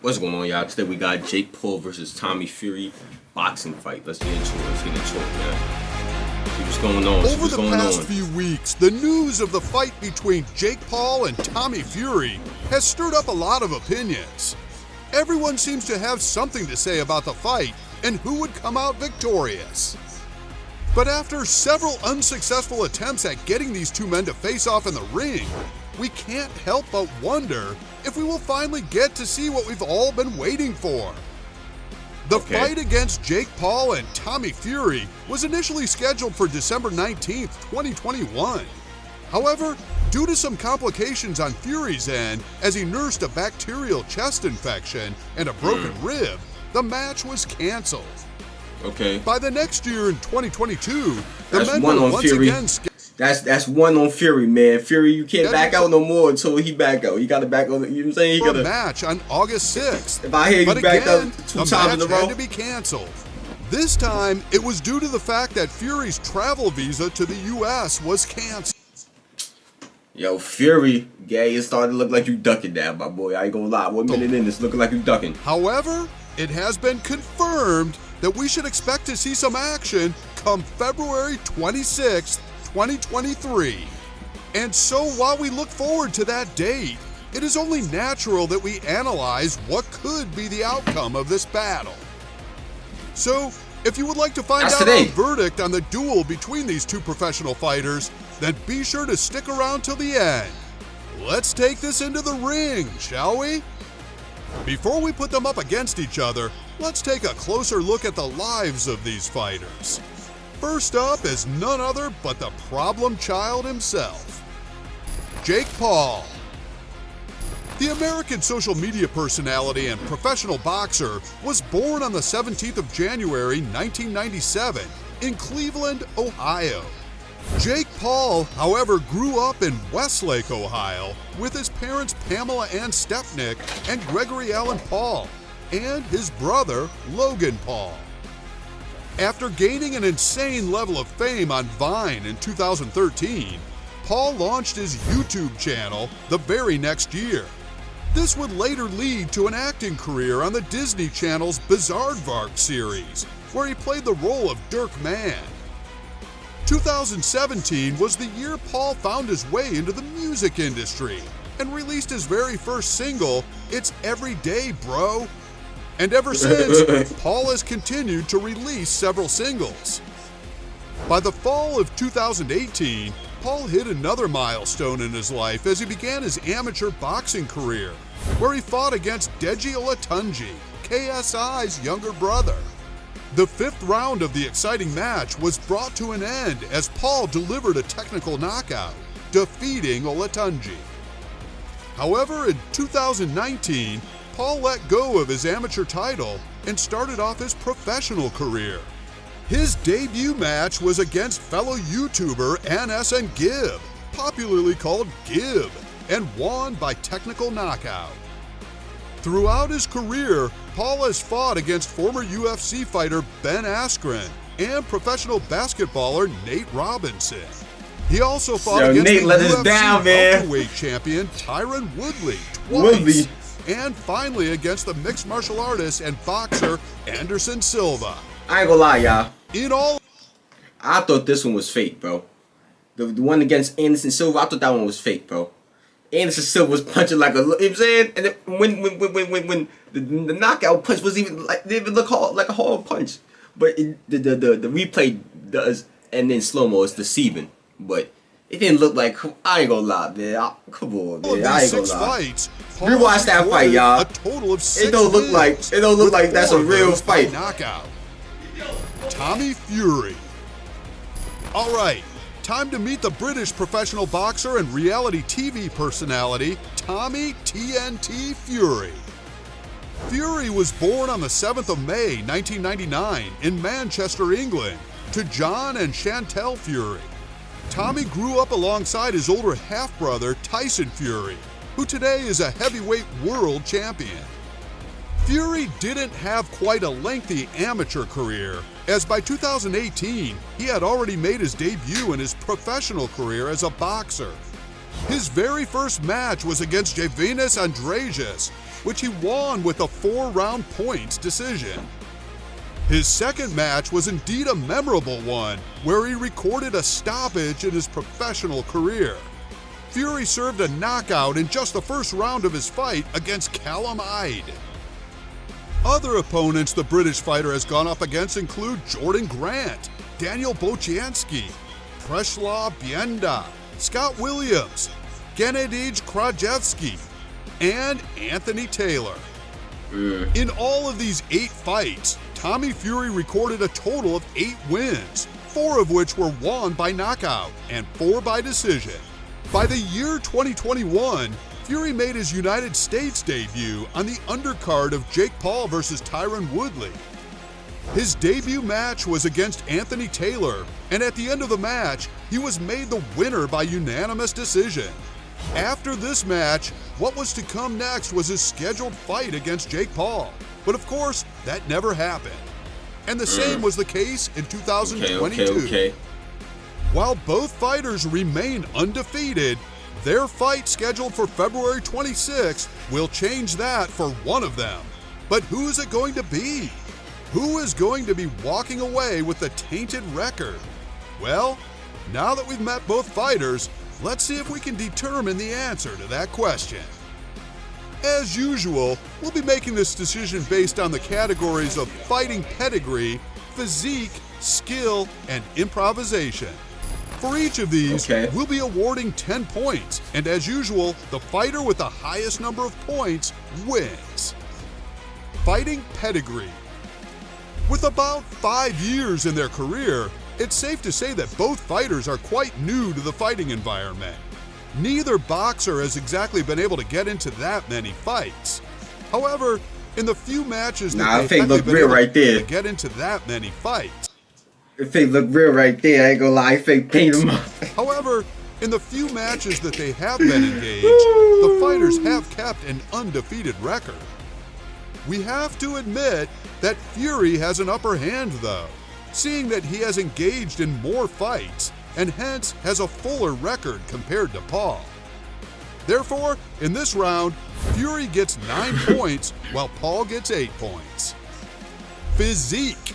What's going on, y'all? Today we got Jake Paul versus Tommy Fury boxing fight. Let's get into it. Man. See what's going on. Over the past few weeks, the news of the fight between Jake Paul and Tommy Fury has stirred up a lot of opinions. Everyone seems to have something to say about the fight and who would come out victorious. But after several unsuccessful attempts at getting these two men to face off in the ring, we can't help but wonder if we will finally get to see what we've all been waiting for. The fight against Jake Paul and Tommy Fury was initially scheduled for December 19th, 2021. However, due to some complications on Fury's end as he nursed a bacterial chest infection and a broken rib, the match was canceled. By the next year in 2022, the men were once again scheduled. That's one on Fury, man. Fury, you can't back out no more until he back out. You got to back out. You know what I'm saying? He got a match on August 6th. If I hear you back out two times in a row, had to be canceled. This time, it was due to the fact that Fury's travel visa to the U.S. was canceled. Yo, Fury, it's starting to look like you ducking now, my boy. I ain't gonna lie. 1 minute in, it's looking like you ducking. However, it has been confirmed that we should expect to see some action come February 26th, 2023. And so while we look forward to that date, it is only natural that we analyze what could be the outcome of this battle. So, if you would like to find out our verdict on the duel between these two professional fighters, then be sure to stick around till the end. Let's take this into the ring, shall we? Before we put them up against each other, let's take a closer look at the lives of these fighters. First up is none other but the problem child himself, Jake Paul. The American social media personality and professional boxer was born on the 17th of January 1997 in Cleveland, Ohio. Jake Paul, however, grew up in Westlake, Ohio, with his parents Pamela Ann Stepnick and Gregory Allen Paul, and his brother Logan Paul. After gaining an insane level of fame on Vine in 2013, Paul launched his YouTube channel the very next year. This would later lead to an acting career on the Disney Channel's Bizaardvark series, where he played the role of Dirk Mann. 2017 was the year Paul found his way into the music industry and released his very first single, It's Everyday Bro. And ever since, Paul has continued to release several singles. By the fall of 2018, Paul hit another milestone in his life as he began his amateur boxing career, where he fought against Deji Olatunji, KSI's younger brother. The fifth round of the exciting match was brought to an end as Paul delivered a technical knockout, defeating Olatunji. However, in 2019, Paul let go of his amateur title and started off his professional career. His debut match was against fellow YouTuber NSN Gibb, popularly called Gibb, and won by technical knockout. Throughout his career, Paul has fought against former UFC fighter Ben Askren and professional basketballer Nate Robinson. He also fought against the UFC welterweight champion Tyron Woodley twice. And finally against the mixed martial artist and boxer Anderson Silva. I ain't gonna lie, y'all. I thought this one was fake, bro. The one against Anderson Silva, I thought that one was fake, bro. Anderson Silva was punching like a, you know what I'm saying? And when the knockout punch was even like, didn't even look like a hard punch. But the replay does, and then slow-mo is deceiving. But it didn't look like, I ain't gonna lie, man. Come on, man. I ain't gonna lie. Rewatch that fight, y'all. It don't look like that's a real fight. Knockout. Tommy Fury. All right, time to meet the British professional boxer and reality TV personality, Tommy TNT Fury. Fury was born on the 7th of May, 1999 in Manchester, England, to John and Chantel Fury. Tommy grew up alongside his older half-brother, Tyson Fury, who today is a heavyweight world champion. Fury didn't have quite a lengthy amateur career, as by 2018, he had already made his debut in his professional career as a boxer. His very first match was against Javinas Andrasius, which he won with a 4-round points decision. His second match was indeed a memorable one, where he recorded a stoppage in his professional career. Fury served a knockout in just the first round of his fight against Callum Hyde. Other opponents the British fighter has gone up against include Jordan Grant, Daniel Bocianski, Preslav Bienda, Scott Williams, Gennady Krajewski, and Anthony Taylor. In all of these 8 fights, Tommy Fury recorded a total of 8 wins, 4 of which were won by knockout and 4 by decision. By the year 2021, Fury made his United States debut on the undercard of Jake Paul vs. Tyron Woodley. His debut match was against Anthony Taylor, and at the end of the match, he was made the winner by unanimous decision. After this match, what was to come next was his scheduled fight against Jake Paul. But of course, that never happened. And the same was the case in 2022. Okay. While both fighters remain undefeated, their fight scheduled for February 26th will change that for one of them. But who is it going to be? Who is going to be walking away with the tainted record? Well, now that we've met both fighters, let's see if we can determine the answer to that question. As usual, we'll be making this decision based on the categories of fighting pedigree, physique, skill, and improvisation. For each of these, we'll be awarding 10 points, and as usual, the fighter with the highest number of points wins. Fighting pedigree. With about 5 years in their career, it's safe to say that both fighters are quite new to the fighting environment. Neither boxer has exactly been able to get into that many fights. However, in the few matches that they've been able to get into that many fights. Fake look real right there, I ain't gonna lie, Fake paint him up. However, in the few matches that they have been engaged, the fighters have kept an undefeated record. We have to admit that Fury has an upper hand though, seeing that he has engaged in more fights and hence has a fuller record compared to Paul. Therefore, in this round, Fury gets 9 points while Paul gets 8 points. Physique.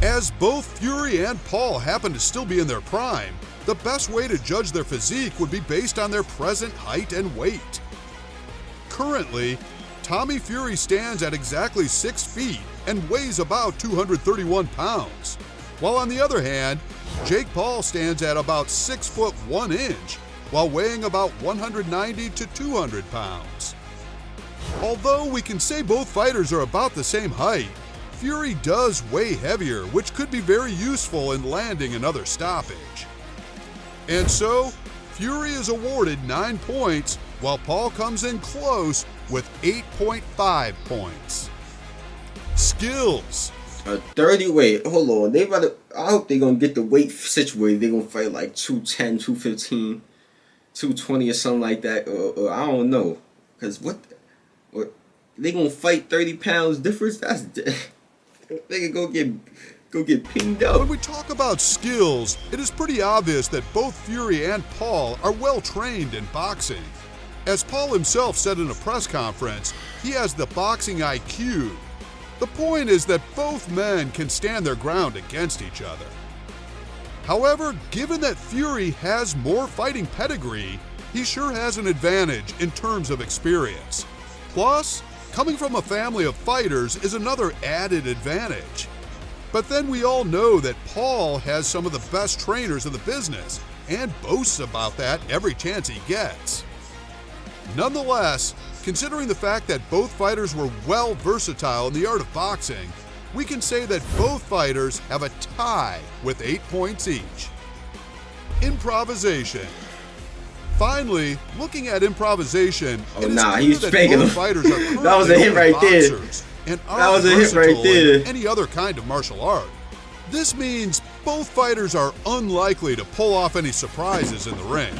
As both Fury and Paul happen to still be in their prime, the best way to judge their physique would be based on their present height and weight. Currently, Tommy Fury stands at exactly 6 feet and weighs about 231 pounds, while on the other hand, Jake Paul stands at about 6 foot 1 inch, while weighing about 190 to 200 pounds. Although we can say both fighters are about the same height, Fury does weigh heavier, which could be very useful in landing another stoppage. And so, Fury is awarded 9 points, while Paul comes in close with 8.5 points. Skills. 30 weight. Hold on. I hope they're gonna get the weight situated. They're gonna fight like 210, 215, 220 or something like that. Or I don't know. Cause what they gonna fight 30 pounds difference? That's they can go get pinged up. When we talk about skills, it is pretty obvious that both Fury and Paul are well trained in boxing. As Paul himself said in a press conference, he has the boxing IQ. The point is that both men can stand their ground against each other. However, given that Fury has more fighting pedigree, he sure has an advantage in terms of experience. Plus, coming from a family of fighters is another added advantage. But then we all know that Paul has some of the best trainers in the business and boasts about that every chance he gets. Nonetheless, considering the fact that both fighters were well versatile in the art of boxing, we can say that both fighters have a tie with 8 points each. Improvisation. Finally, looking at improvisation, it is clear that both fighters are currently that was a hit right there. And are versatile in any other kind of martial art. This means both fighters are unlikely to pull off any surprises in the ring.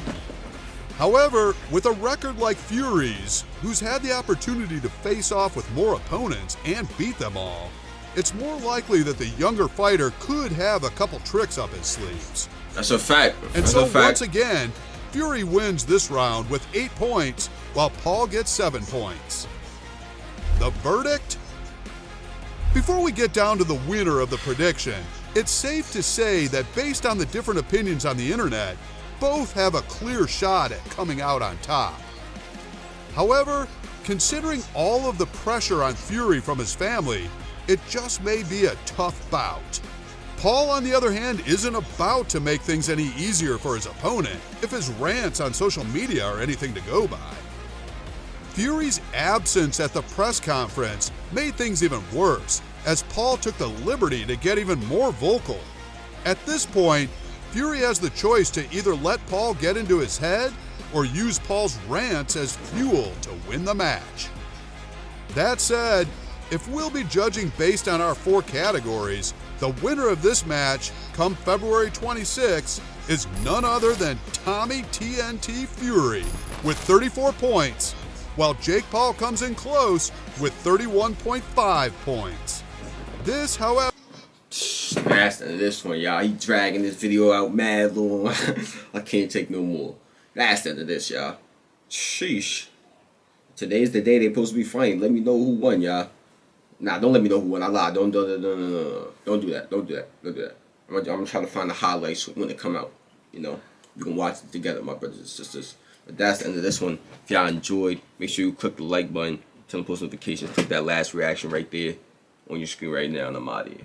However, with a record like Fury's, who's had the opportunity to face off with more opponents and beat them all, it's more likely that the younger fighter could have a couple tricks up his sleeves. That's a fact. And so once again, Fury wins this round with 8 points, while Paul gets 7 points. The verdict? Before we get down to the winner of the prediction, it's safe to say that based on the different opinions on the internet, both have a clear shot at coming out on top. However, considering all of the pressure on Fury from his family, it just may be a tough bout. Paul, on the other hand, isn't about to make things any easier for his opponent if his rants on social media are anything to go by. Fury's absence at the press conference made things even worse, as Paul took the liberty to get even more vocal. At this point, Fury has the choice to either let Paul get into his head or use Paul's rants as fuel to win the match. That said, if we'll be judging based on our 4 categories, the winner of this match, come February 26, is none other than Tommy TNT Fury with 34 points, while Jake Paul comes in close with 31.5 points. This, however... That's the end of this one, y'all. He dragging this video out mad long. I can't take no more. That's the end of this, y'all. Sheesh. Today's the day they supposed to be fighting. Let me know who won, y'all. Nah, don't let me know who won. I lied. Don't do that. I'm gonna try to find the highlights when they come out. You know, you can watch it together, my brothers and sisters. But that's the end of this one. If y'all enjoyed, make sure you click the like button, turn on post notifications, click that last reaction right there on your screen right now, and I'm out of here.